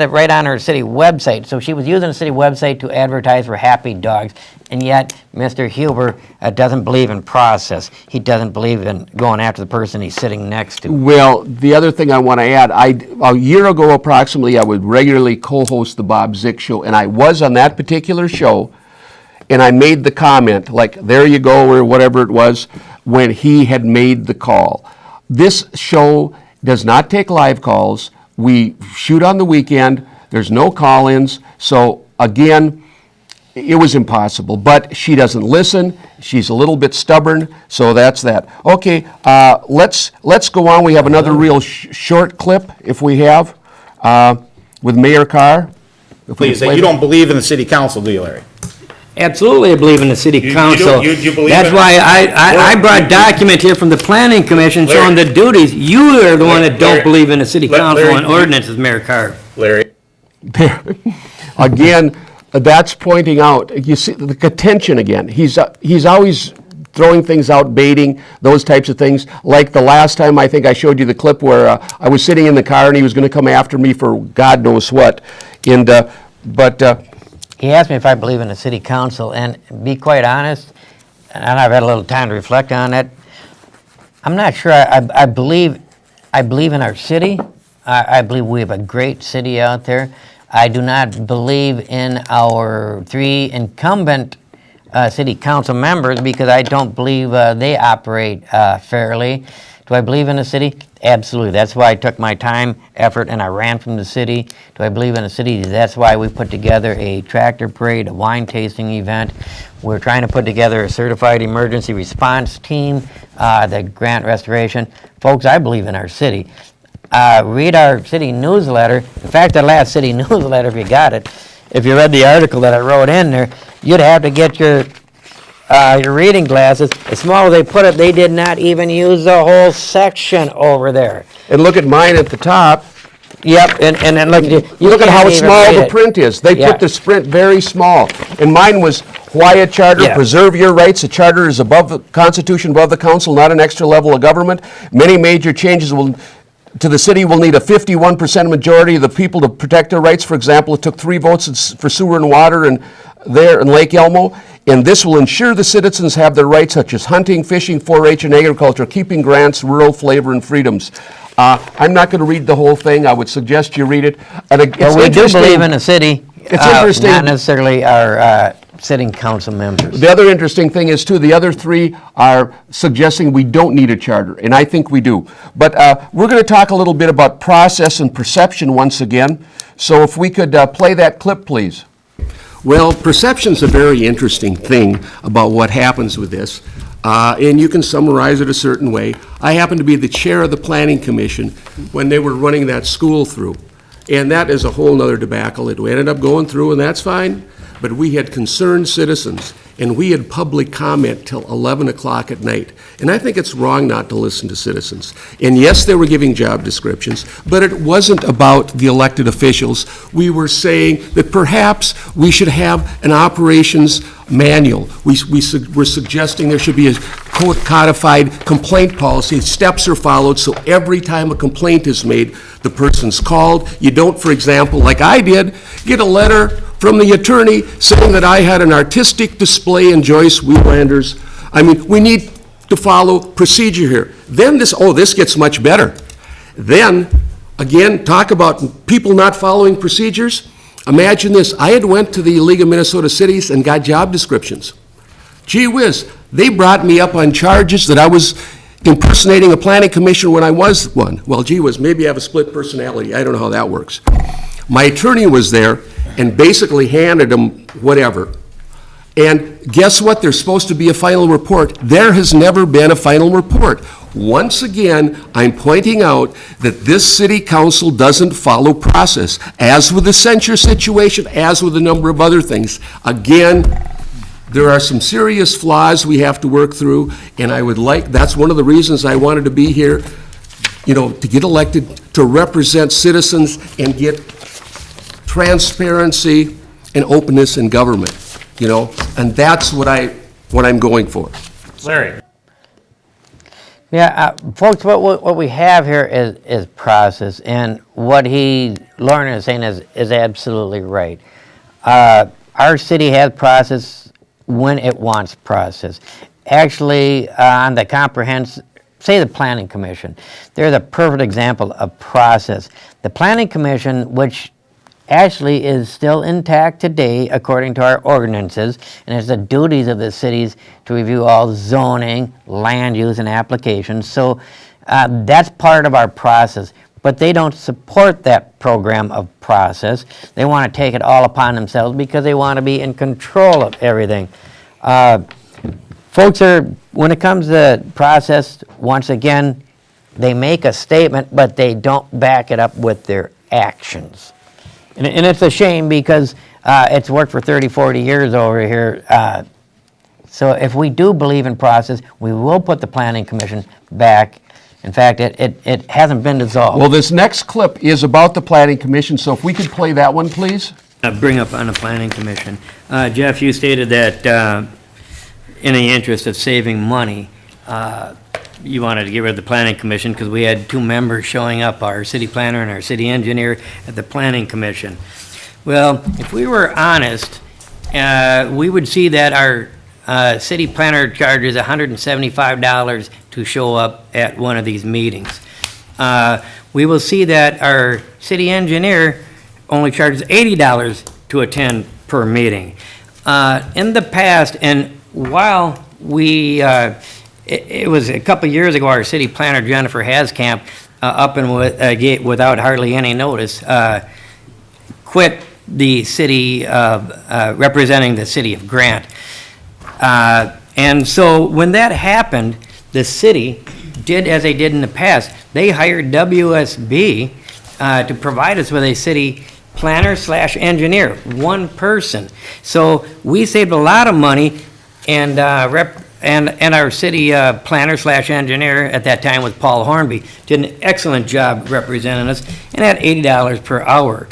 it right on her city website, so she was using the city website to advertise for Happy Dogs, and yet Mr. Huber doesn't believe in process. He doesn't believe in going after the person he's sitting next to. Well, the other thing I want to add, a year ago approximately, I would regularly co-host the Bob Zick Show, and I was on that particular show, and I made the comment, like, there you go, or whatever it was, when he had made the call. This show does not take live calls. We shoot on the weekend. There's no call-ins. So again, it was impossible. But she doesn't listen. She's a little bit stubborn. So that's that. Okay, let's go on. We have another real short clip, if we have, with Mayor Carr. Please, you don't believe in the city council, do you, Larry? Absolutely, I believe in the city council. you believe That's in- why I brought document here from the planning commission showing the duties. You are the one that don't Larry, believe in the city council Larry, and ordinances, Mayor Carr. Larry? Again, that's pointing out, you see, the contention again. He's always throwing things out, baiting, those types of things. Like the last time, I think I showed you the clip where I was sitting in the car and he was going to come after me for God knows what. And He asked me if I believe in the city council, and be quite honest, and I've had a little time to reflect on it, I'm not sure I believe in our city. I believe we have a great city out there. I do not believe in our 3 incumbent city council members because I don't believe they operate fairly. Do I believe in the city? Absolutely. That's why I took my time, effort, and I ran from the city. Do I believe in the city? That's why we put together a tractor parade, a wine tasting event. We're trying to put together a certified emergency response team, the grant restoration. Folks, I believe in our city. Read our city newsletter. In fact, the last city newsletter, if you got it, if you read the article that I wrote in there, you'd have to get your reading glasses. As small as they put it, they did not even use the whole section over there. and look at mine at the top. Yep, and then look, you Look at how can't even small read the it. print is. They Yeah. put the print very small. And mine was, why a charter? Yeah. Preserve your rights. A charter is above the Constitution, above the council, not an extra level of government. Many major changes to the city will need a 51% majority of the people to protect their rights. For example, it took 3 votes for sewer and water there in Lake Elmo. And this will ensure the citizens have their rights such as hunting, fishing, 4-H, and agriculture, keeping grants, rural flavor, and freedoms. I'm not going to read the whole thing. I would suggest you read it. And it's But we do interesting- believe in the city, It's interesting. not necessarily our sitting council members. The other interesting thing is, too, the other 3 are suggesting we don't need a charter, and I think we do. But we're going to talk a little bit about process and perception once again. So if we could play that clip, please. Well, perception's a very interesting thing about what happens with this, and you can summarize it a certain way. I happen to be the chair of the Planning Commission when they were running that school through, and that is a whole nother debacle. It ended up going through, and that's fine, but we had concerned citizens, and we had public comment till 11 o'clock at night. And I think it's wrong not to listen to citizens. And yes, they were giving job descriptions, but it wasn't about the elected officials. We were saying that perhaps we should have an operations manual. We were suggesting there should be a codified complaint policy. Steps are followed, so every time a complaint is made, the person's called. You don't, for example, like I did, get a letter from the attorney saying that I had an artistic display in Joyce Wielander's. I mean, we need to follow procedure here. Then this gets much better. Then, again, talk about people not following procedures. Imagine this, I had went to the League of Minnesota Cities and got job descriptions. Gee whiz, they brought me up on charges that I was impersonating a planning commission when I was one. Well, gee whiz, maybe I have a split personality. I don't know how that works. My attorney was there and basically handed them whatever. And guess what? There's supposed to be a final report. There has never been a final report. Once again, I'm pointing out that this city council doesn't follow process, as with the censure situation, as with a number of other things. Again, there are some serious flaws we have to work through, and I would like, that's one of the reasons I wanted to be here, to get elected, to represent citizens and get transparency and openness in government, and that's what I'm going for. Larry? Yeah, folks, what we have here is process, and what Loren is saying is absolutely right. Our city has process when it wants process. Actually, on the comprehensive, say the Planning Commission, they're the perfect example of process. The Planning Commission, which actually is still intact today according to our ordinances, and it's the duties of the cities to review all zoning, land use, and applications. So that's part of our process, but they don't support that program of process. They want to take it all upon themselves because they want to be in control of everything. Folks when it comes to process, once again, they make a statement, but they don't back it up with their actions. And it's a shame because it's worked for 30, 40 years over here. So if we do believe in process, we will put the Planning Commission back. In fact, it hasn't been dissolved. Well, this next clip is about the Planning Commission, so if we could play that one, please. Bring up on the Planning Commission. Jeff, you stated that in the interest of saving money, you wanted to get rid of the Planning Commission because we had two members showing up, our city planner and our city engineer, at the Planning Commission. Well, if we were honest, we would see that our city planner charges $175 to show up at one of these meetings. We will see that our city engineer only charges $80 to attend per meeting. In the past, and while we it was a couple years ago, our city planner, Jennifer Haskamp, up and without hardly any notice, quit the city, representing the city of Grant. And so when that happened, the city did as they did in the past. They hired WSB to provide us with a city planner / engineer, one person. So we saved a lot of money, and our city planner / engineer at that time was Paul Hornby, did an excellent job representing us, and at $80 per hour,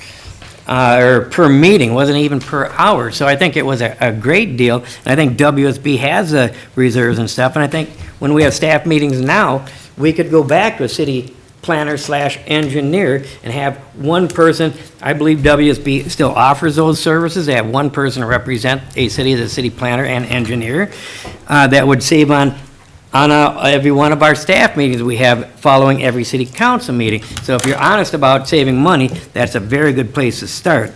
or per meeting, wasn't even per hour. So I think it was a great deal, and I think WSB has reserves and stuff, and I think when we have staff meetings now, we could go back to a city planner / engineer and have one person. I believe WSB still offers those services. They have one person to represent a city as a city planner and engineer. That would save on every one of our staff meetings we have following every city council meeting. So if you're honest about saving money, that's a very good place to start.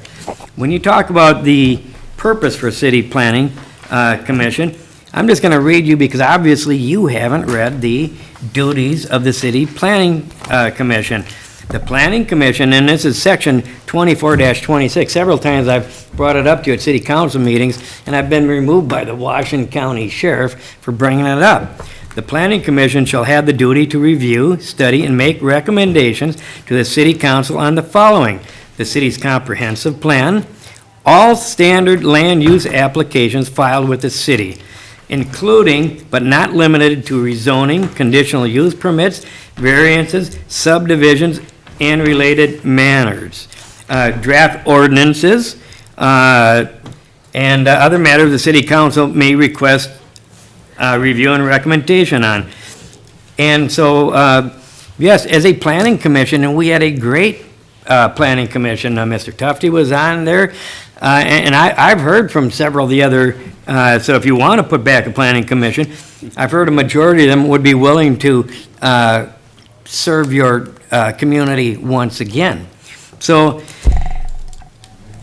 When you talk about the purpose for city planning commission, I'm just going to read you because obviously you haven't read the duties of the city planning commission. The planning commission, and this is section 24-26, several times I've brought it up to you at city council meetings, and I've been removed by the Washington County Sheriff for bringing it up. The planning commission shall have the duty to review, study, and make recommendations to the city council on the following: the city's comprehensive plan, all standard land use applications filed with the city, including but not limited to rezoning, conditional use permits, variances, subdivisions, and related matters, draft ordinances, and other matters the city council may request review and recommendation on. And so, yes, as a planning commission, and we had a great planning commission. Mr. Tufty was on there, and I've heard from several of the other, so if you want to put back a planning commission, I've heard a majority of them would be willing to serve your community once again. So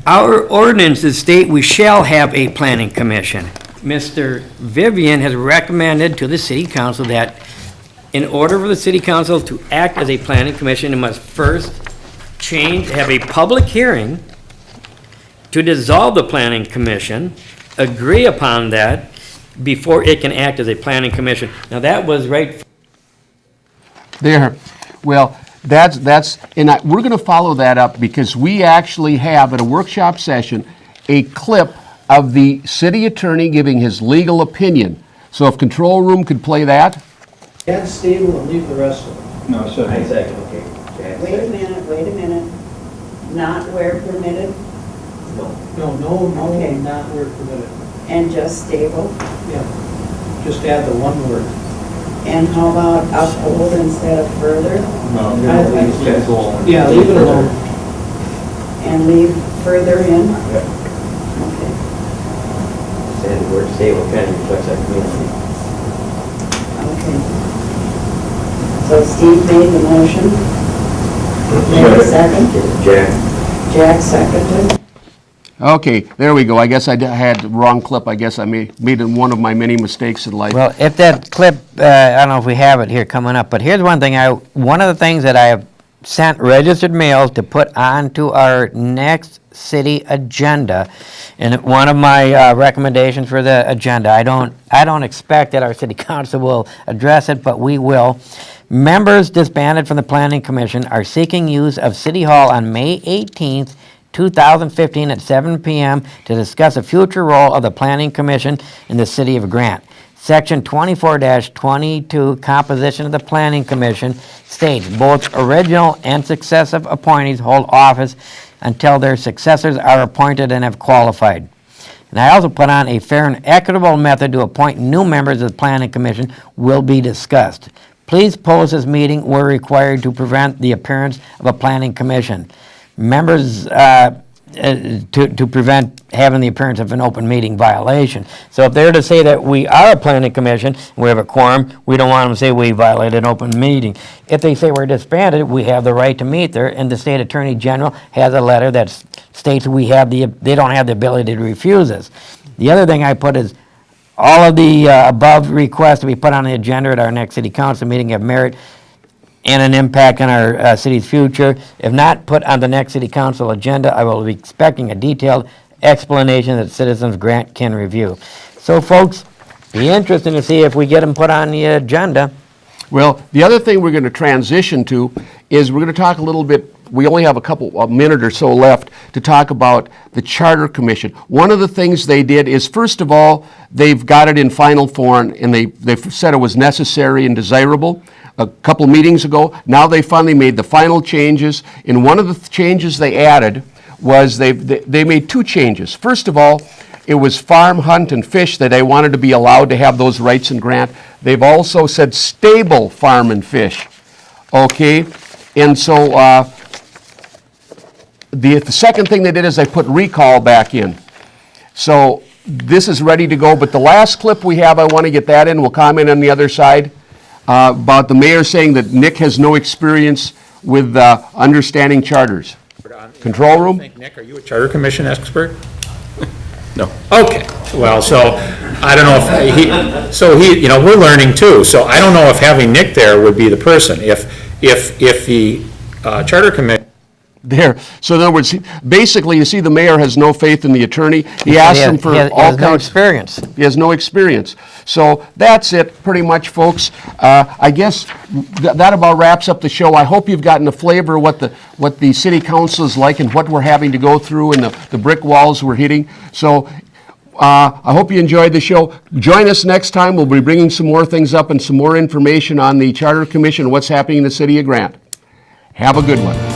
our ordinances state we shall have a planning commission. Mr. Vivian has recommended to the city council that In order for the city council to act as a planning commission, it must first have a public hearing to dissolve the planning commission, agree upon that before it can act as a planning commission. Now, that was right. There, well, we're going to follow that up because we actually have at a workshop session a clip of the city attorney giving his legal opinion. So if control room could play that. Add stable and leave the rest of it. No, so. I second, okay. Wait a minute. Not where permitted No, Okay. not where permitted. and just stable? Yeah, just add the one word. And how about uphold instead of further? No, Yeah, leave it alone. And leave further in? Yeah. Okay. Say the word stable kind of reflects that community. Okay. So Steve made the motion. Made a second. Jack seconded. Okay, there we go. I guess I had the wrong clip. I guess I made one of my many mistakes in life. Well, if that clip, I don't know if we have it here coming up, but here's one thing, one of the things that I have sent registered mail to put onto our next city agenda, and one of my recommendations for the agenda, I don't expect that our city council will address it, but we will. Members disbanded from the Planning Commission are seeking use of City Hall on May 18th, 2015 at 7 p.m. to discuss a future role of the Planning Commission in the city of Grant. Section 24-22, composition of the Planning Commission, states both original and successive appointees hold office until their successors are appointed and have qualified. And I also put on a fair and equitable method to appoint new members of the Planning Commission will be discussed. Please post this meeting where required to prevent the appearance of a Planning Commission. Members, to prevent having the appearance of an open meeting violation. So if they're to say that we are a planning commission, we have a quorum, we don't want them to say we violated an open meeting. If they say we're disbanded, we have the right to meet there, and the state attorney general has a letter that states they don't have the ability to refuse us. The other thing I put is all of the above requests to be put on the agenda at our next city council meeting have merit and an impact on our city's future. If not put on the next city council agenda, I will be expecting a detailed explanation that Citizens Grant can review. So folks, be interesting to see if we get them put on the agenda. Well, the other thing we're going to transition to is we're going to talk a little bit, we only have a minute or so left to talk about the Charter Commission. One of the things they did is, first of all, they've got it in final form, and they've said it was necessary and desirable a couple meetings ago. Now they finally made the final changes, and one of the changes they added was they made two changes. First of all, it was farm, hunt, and fish that they wanted to be allowed to have those rights in Grant. They've also said stable farm and fish, okay? And so the second thing they did is they put recall back in. So this is ready to go, but the last clip we have, I want to get that in. We'll comment on the other side about the mayor saying that Nick has no experience with understanding charters. Control room? Nick, are you a charter commission expert? No. Okay, well, so, I don't know if we're learning too, so I don't know if having Nick there would be the person. If the charter committee. There. So in other words, basically, you see, the mayor has no faith in the attorney. He asks him for all kinds. He has no experience. He has no experience. So that's it, pretty much, folks. I guess that about wraps up the show. I hope you've gotten a flavor of what the city council is like and what we're having to go through and the brick walls we're hitting. So I hope you enjoyed the show. Join us next time. We'll be bringing some more things up and some more information on the Charter Commission and what's happening in the city of Grant. Have a good one.